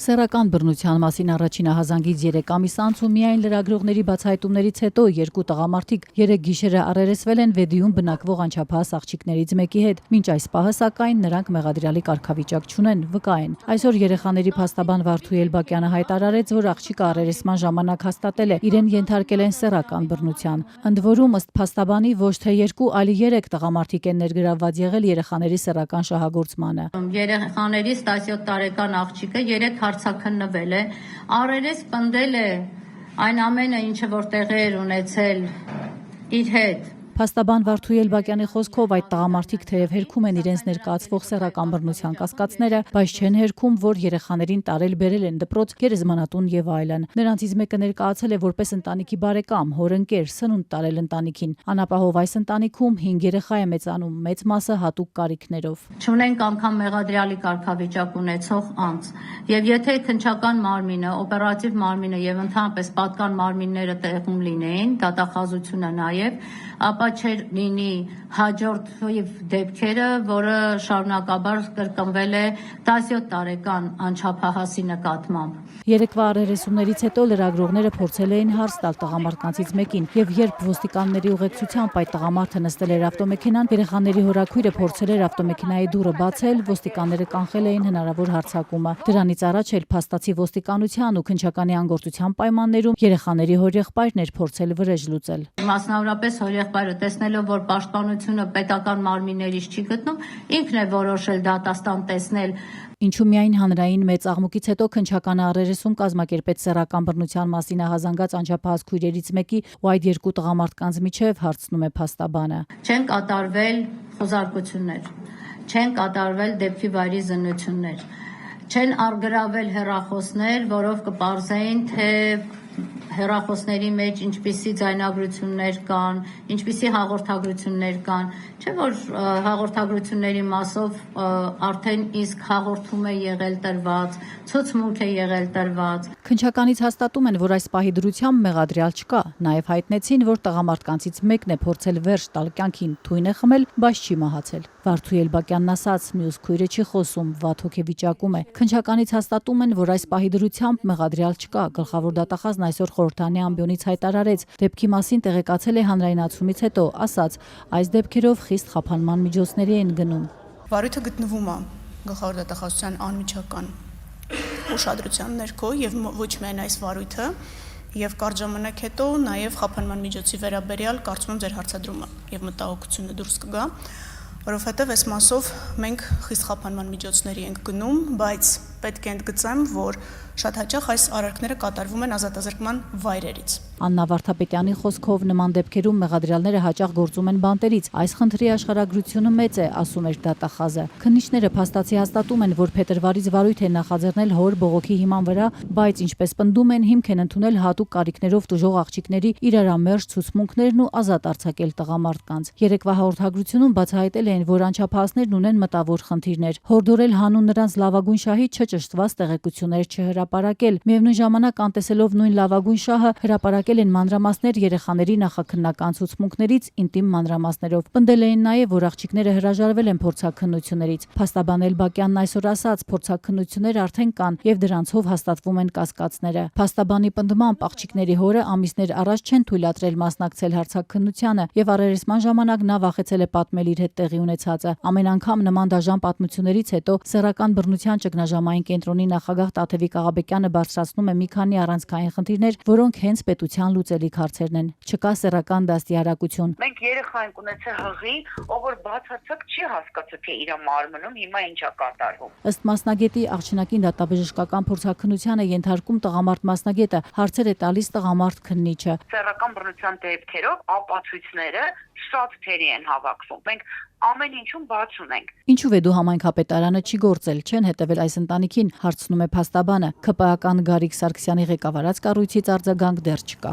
Սեռական բռնության մասին առաջին ահազանգից 3 ամիս անց ու միայն լրագրողների բացահայտումներից հետո երկու տղամարդիկ 3 գիշերը առերեսվել են Վեդիում բնակվող անչափահաս աղջիկներից մեկի հետ։ Մինչ այս պահը սակայն նրանք մեղադրյալի կարգավիճակ չունեն, վկա են։ Այսօր երեխաների փաստաբան Վարդուհի Էլբակյանը հայտարարեց, որ աղջիկը առերեսման ժամանակ հաստատել է, իրեն ենթարկել են սեռական բռնության։ Ընդ որում, ըստ փաստաբանի, ոչ թե 2, այլ 3 տղամարդիկ են ներգրավված եղել երեխաների սեռական շահագործմանը։ Երեխաների 17 տարեկան աղջիկը 3 հարցաքննվել է, առերես պնդել է այն ամենը, ինչը որ տեղի էր ունեցել իր հետ։ Փաստաբան Վարդուհի Էլբակյանի խոսքով այդ տղամարդիկ թեև հերքում են իրենց ներկայացվող սեռական բռնության կասկածները, բայց չեն հերքում, որ երեխաներին տարել բերել են դպրոց, գերեզմանատուն եւ այլն։ Նրանցից մեկը ներկայացել է որպես ընտանիքի բարեկամ, հորընկեր, սնունդ տարել ընտանիքին։ Անապահով այս ընտանիքում 5 երեխա է մեծանում, մեծ մասը հատուկ կարիքներով։ Չունենք անգամ մեղադրյալի կարգավիճակ ունեցող անձ։ Եվ եթե քննչական մարմինը, օպերատիվ մարմինը եւ ընդհանրապես պատկան մարմինները տեղում լինեին, դատախազությունը նաեւ, ապա չէր լինի հաջորդ դեպքերը, որը շարունակաբար կրկնվել է 17 տարեկան անչափահասի նկատմամբ։ Երեկվա առերեսումներից հետո լրագրողները փորձել էին հարց տալ տղամարդկանցից մեկին, եւ երբ ոստիկանների ուղեկցությամբ այդ տղամարդը նստել էր ավտոմեքենան, երեխաների հորաքույրը փորձել էր ավտոմեքենայի դուռը բացել, ոստիկանները կանխել էին հնարավոր հարձակումը։ Դրանից առաջ էլ փաստացի ոստիկանության ու քննչականի անգործության պայմաններում երեխաների հորեղբայրն էր փորձել վրեժ լուծել։ Մասնավորապես հորեղբայրը տեսնելով, որ պաշտպանությունը պետական մարմիններից չի գտնում, ինքն է որոշել դատաստան տեսնել։ Ինչու միայն հանրային մեծ աղմուկից հետո քննչականը առերեսում կազմակերպեց սեռական բռնության մասին ահազանգած անչափահաս քույրերից մեկի ու այդ երկու տղամարդկանց միջև, հարցնում է փաստաբանը։ Չեն կատարվել խոզարկություններ, չեն կատարվել դեպքի վայրի զննություններ, չեն արգրավել հեռախոսներ, որով կպարզեին, թե հեռախոսների մեջ ինչպիսի ձայնագրություններ կան, ինչպիսի հաղորդագրություններ կան, չէ՞ որ հաղորդագրությունների մասով արդեն իսկ հաղորդում է եղել տրված, ցուցմունք է եղել տրված։ Քննչականից հաստատում են, որ այս պահի դրությամբ մեղադրյալ չկա, նաև հայտնեցին, որ տղամարդկանցից մեկն է փորձել վերջ տալ կյանքին, թույն է խմել, բայց չի մահացել։ Վարդուհի Էլբակյանն ասաց, մյուս քույրը չի խոսում, վատ հոգեվիճակում է։ Քննչականից հաստատում են, որ այս պահի դրությամբ մեղադրյալ չկա, գլխավոր դատախազն այսօր խորհրդանի ամբիոնից հայտարարեց, դեպքի մասին տեղեկացել է հանրայնացումից հետո, ասաց, այս դեպքերով խիստ խափանման միջոցների են գնում։ Վարույթը գտնվում է գլխավոր դատախազության անմիջական ուշադրության ներքո եւ ոչ միայն այս վարույթը, եւ կարճ ժամանակ հետո նաեւ խափանման միջոցի վերաբերյալ կարծում եմ ձեր հարցադրումը եւ մտահոգությունը դուրս կգա, որովհետեւ այս մասով մենք խիստ խափանման միջոցների ենք գնում, բայց պետք է ընդգծեմ, որ շատ հաճախ այս արարքները կատարվում են ազատազրկման վայրերից։ Աննա Վարդապետյանի խոսքով նման դեպքերում մեղադրյալները հաճախ գործում են բանտերից։ Այս խնդրի աշխարհագրությունը մեծ է, ասում էր դատախազը։ Քննիչները փաստացի հաստատում են, որ փետրվարից վարույթ է նախաձեռնել հոր բողոքի հիման վրա, բայց ինչպես պնդում են, հիմք են ընդունել հատուկ կարիքներով տուժող աղջիկների իրարամերժ ցուցմունքներն ու ազատ արձակել տղամարդկանց։ Երեկվա հաղորդագրությունում բացահայտել են, որ անչափահասներն ունեն մտավոր խնդիրներ։ Հորդորել հանուն նրանց լավագույն շահից չճշտված տեղեկություններ չհրապարակել։ Միևնույն ժամանակ, անտեսելով նույն լավագույն շահը, հրապարակել են մանրամասներ երեխաների նախաքննական ցուցմունքներից ինտիմ մանրամասներով։ Պնդել էին նաև, որ աղջիկները հրաժարվել են փորձաքննություններից։ Փաստաբան Էլբակյանն այսօր ասաց, փորձաքննություններ արդեն կան եւ դրանցով հաստատվում են կասկածները։ Փաստաբանի պնդմամբ աղջիկների հորը ամիսներ առաջ չեն թույլատրել մասնակցել հարցաքննությանը եւ առերեսման ժամանակ նա վախեցել է պատմել իր հետ տեղի ունեցածը։ Ամեն անգամ նման դաժան պատմություններից հետո սեռական բռնության ճգնաժամային կենտրոնի նախագահ Տաթևիկ Աղաբեկյանը բարձրացնում է մի քանի առանցքային խնդիրներ, որոնք հենց պետության լուծելիք հարցերն են։ Չկա սեռական դաստիարակություն։ Մենք երեխա ենք ունեցել հղի, ով որ բացարձակ չի հասկացել, թե իր մարմնում հիմա ինչ է կատարվում։ Ըստ մասնագետի, աղջնակին դատաբժշկական փորձաքննության է ենթարկում տղամարդ մասնագետը, հարցեր է տալիս տղամարդ քննիչը։ Սեռական բռնության դեպքերով ապացույցները շատ թերի են հավաքվում։ Մենք ամեն ինչում բաց ունենք։ Ինչու է դու համայնքապետարանը չի գործել, չեն հետևել այս ընտանիքին, հարցնում է փաստաբանը։ ՔՊԱ-ական Գարիկ Սարգսյանի ղեկավարած կառույցից արձագանք դեռ չկա։